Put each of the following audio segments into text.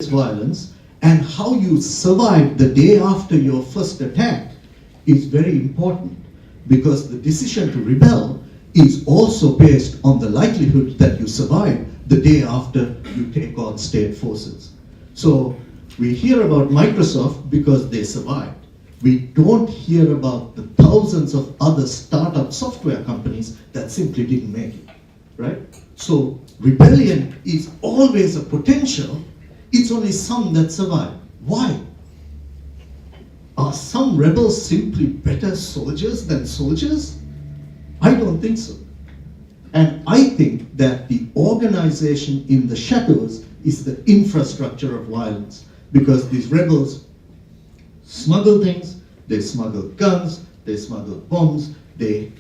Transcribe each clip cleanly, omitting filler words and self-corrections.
violence, and how you survive the day after your first attack is very important, because the decision to rebel is also based on the likelihood that you survive the day after you take on state forces. So we hear about Microsoft because they survived. We don't hear about the thousands of other startup software companies that simply didn't make it, right? So rebellion is always a potential. It's only some that survive. Why? Are some rebels simply better soldiers than soldiers? I don't think so. And I think that the organization in the shadows is the infrastructure of violence, because these rebels smuggle things, they smuggle guns, they smuggle bombs, they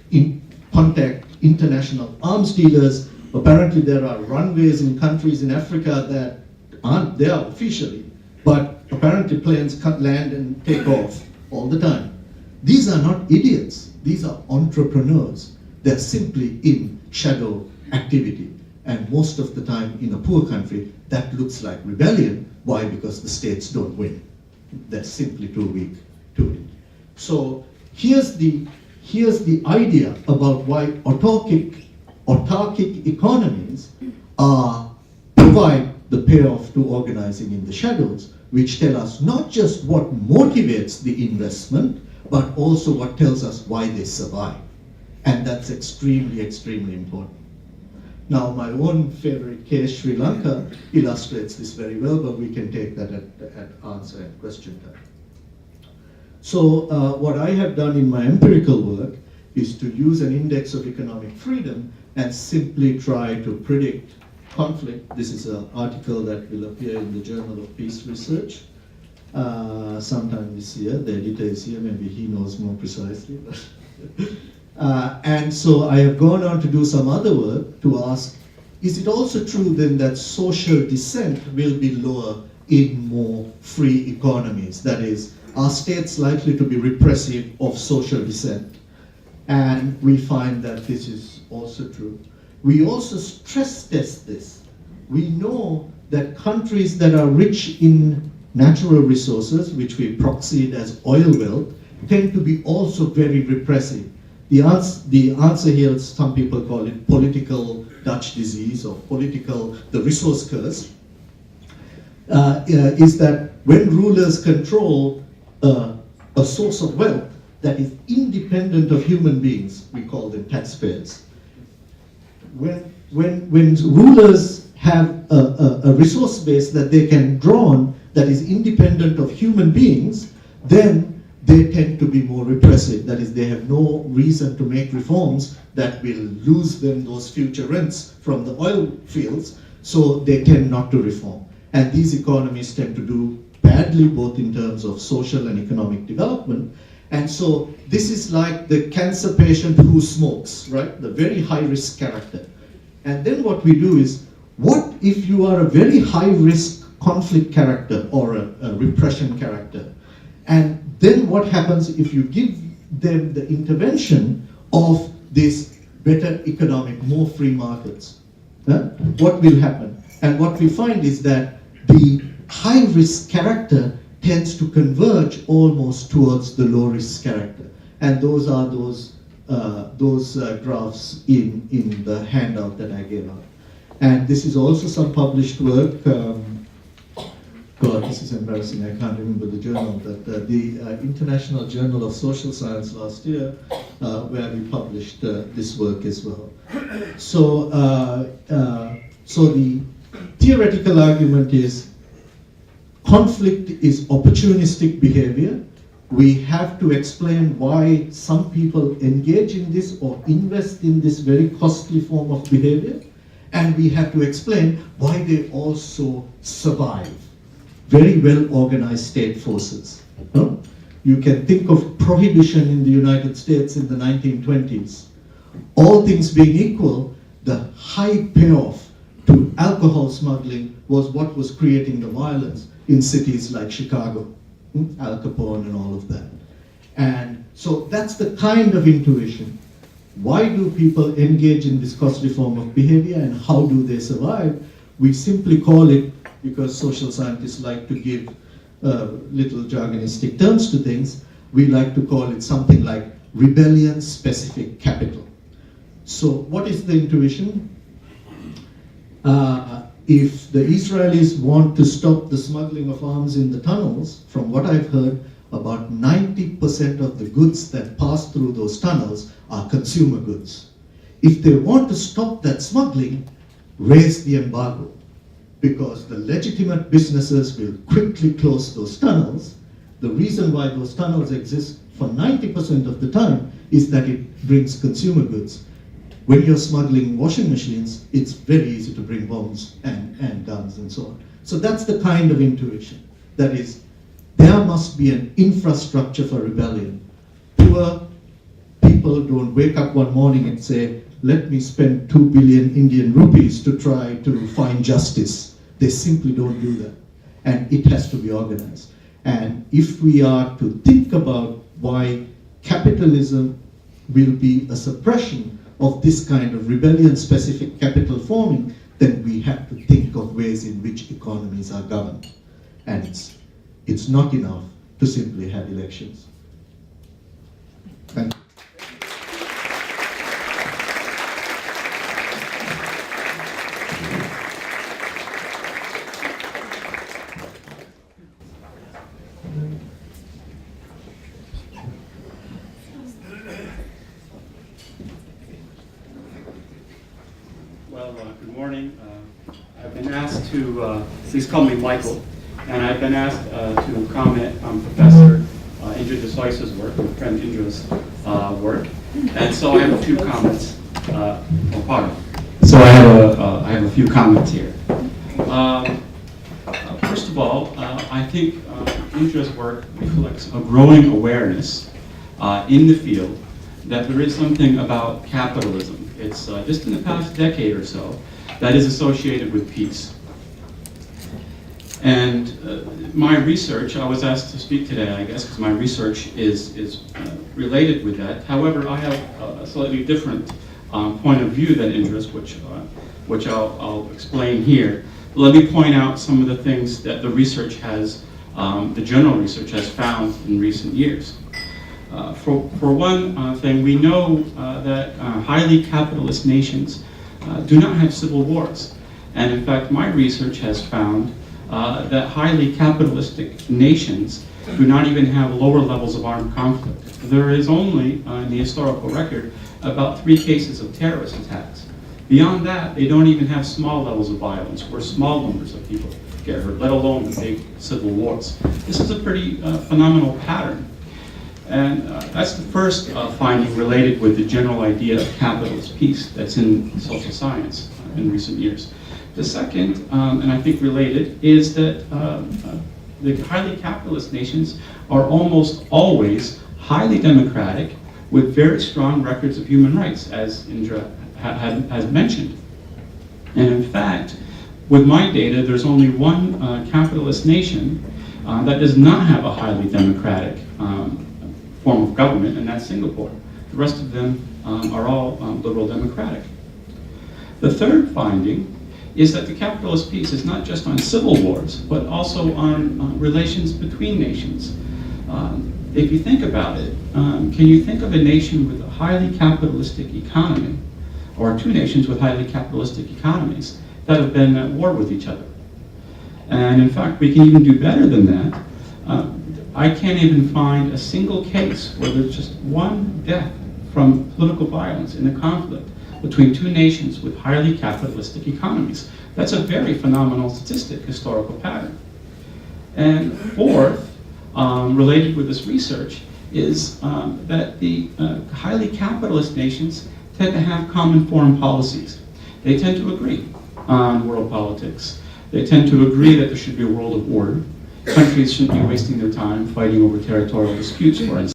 contact international arms dealers. Apparently there are runways in countries in Africa that aren't there officially, but apparently planes land and take off all the time. These are not idiots, these are entrepreneurs. They're simply in shadow activity. And most of the time in a poor country, that looks like rebellion. Why? Because the states don't win. They're simply too weak to it. So here's the idea about why autarkic economies provide the payoff to organizing in the shadows, which tell us not just what motivates the investment, but also what tells us why they survive. And that's extremely, extremely important. Now, my own favorite case, Sri Lanka, illustrates this very well, but we can take that at answer and question time. So what I have done in my empirical work is to use an index of economic freedom and simply try to predict conflict. This is an article that will appear in the Journal of Peace Research sometime this year. The editor is here, maybe he knows more precisely. And so I have gone on to do some other work to ask, is it also true then that social dissent will be lower in more free economies? That is, are states likely to be repressive of social dissent? And we find that this is also true. We also stress test this. We know that countries that are rich in natural resources, which we proxied as oil wealth, tend to be also very repressive. The answer here, some people call it political Dutch disease or the resource curse, is that when rulers control a source of wealth that is independent of human beings, we call them taxpayers. When rulers have a resource base that they can draw on that is independent of human beings, then they tend to be more repressive. That is, they have no reason to make reforms that will lose them those future rents from the oil fields, so they tend not to reform. And these economies tend to do badly, both in terms of social and economic development. And so this is like the cancer patient who smokes, right? The very high-risk character. And then what we do is, what if you are a very high-risk conflict character or a repression character? And then what happens if you give them the intervention of this better economic, more free markets? What will happen? And what we find is that the high-risk character tends to converge almost towards the low-risk character. And those are those graphs in the handout that I gave out. And this is also some published work. God, this is embarrassing, I can't remember the journal, but the International Journal of Social Science last year, where we published this work as well. So, so the theoretical argument is conflict is opportunistic behavior. We have to explain why some people engage in this or invest in this very costly form of behavior, and we have to explain why they also survive very well organized state forces. You can think of prohibition in the United States in the 1920s. All things being equal, the high payoff to alcohol smuggling was what was creating the violence in cities like Chicago, Al Capone and all of that. And so that's the kind of intuition. Why do people engage in this costly form of behavior and how do they survive? We simply call it because social scientists like to give little jargonistic terms to things, we like to call it something like rebellion-specific capital. So what is the intuition? If the Israelis want to stop the smuggling of arms in the tunnels, from what I've heard, about 90% of the goods that pass through those tunnels are consumer goods. If they want to stop that smuggling, raise the embargo, because the legitimate businesses will quickly close those tunnels. The reason why those tunnels exist for 90% of the time is that it brings consumer goods. When you're smuggling washing machines, it's very easy to bring bombs and guns and so on. So that's the kind of intuition. That is, there must be an infrastructure for rebellion. Poor people don't wake up one morning and say, let me spend 2 billion Indian rupees to try to find justice. They simply don't do that. And it has to be organized. And if we are to think about why capitalism will be a suppression of this kind of rebellion-specific capital forming, then we have to think of ways in which economies are governed. And it's not enough to simply have elections. Thank you. Good morning. I've been asked to, please call me Michael, and I've been asked to comment on Professor Indra Desai's work, my friend Indra's work, and so I have a few comments. So I have a few comments here. First of all, I think Indra's work reflects a growing awareness in the field that there is something about capitalism. It's just in the past decade or so that is associated with peace. And my research, I was asked to speak today, I guess, because my research is related with that. However, I have a slightly different point of view than Indra's, which I'll explain here. But let me point out some of the things that the research has, the general research has found in recent years. For one thing, we know that highly capitalist nations do not have civil wars. And in fact, my research has found that highly capitalistic nations do not even have lower levels of armed conflict. There is only, in the historical record, about 3 cases of terrorist attacks. Beyond that, they don't even have small levels of violence, where small numbers of people get hurt, let alone the big civil wars. This is a pretty phenomenal pattern. And that's the first finding related with the general idea of capitalist peace that's in social science in recent years. The second, and I think related, is that the highly capitalist nations are almost always highly democratic with very strong records of human rights, as Indra has mentioned. And in fact, with my data, there's only one capitalist nation that does not have a highly democratic form of government, and that's Singapore. The rest of them are all liberal democratic. The third finding is that the capitalist peace is not just on civil wars, but also on relations between nations. If you think about it, can you think of a nation with a highly capitalistic economy, or 2 nations with highly capitalistic economies, that have been at war with each other? And in fact, we can even do better than that. I can't even find a single case where there's just one death from political violence in a conflict between 2 nations with highly capitalistic economies. That's a very phenomenal statistic, historical pattern. And fourth, related with this research, is that the highly capitalist nations tend to have common foreign policies. They tend to agree on world politics. They tend to agree that there should be a world of order. Countries shouldn't be wasting their time fighting over territorial disputes, for instance.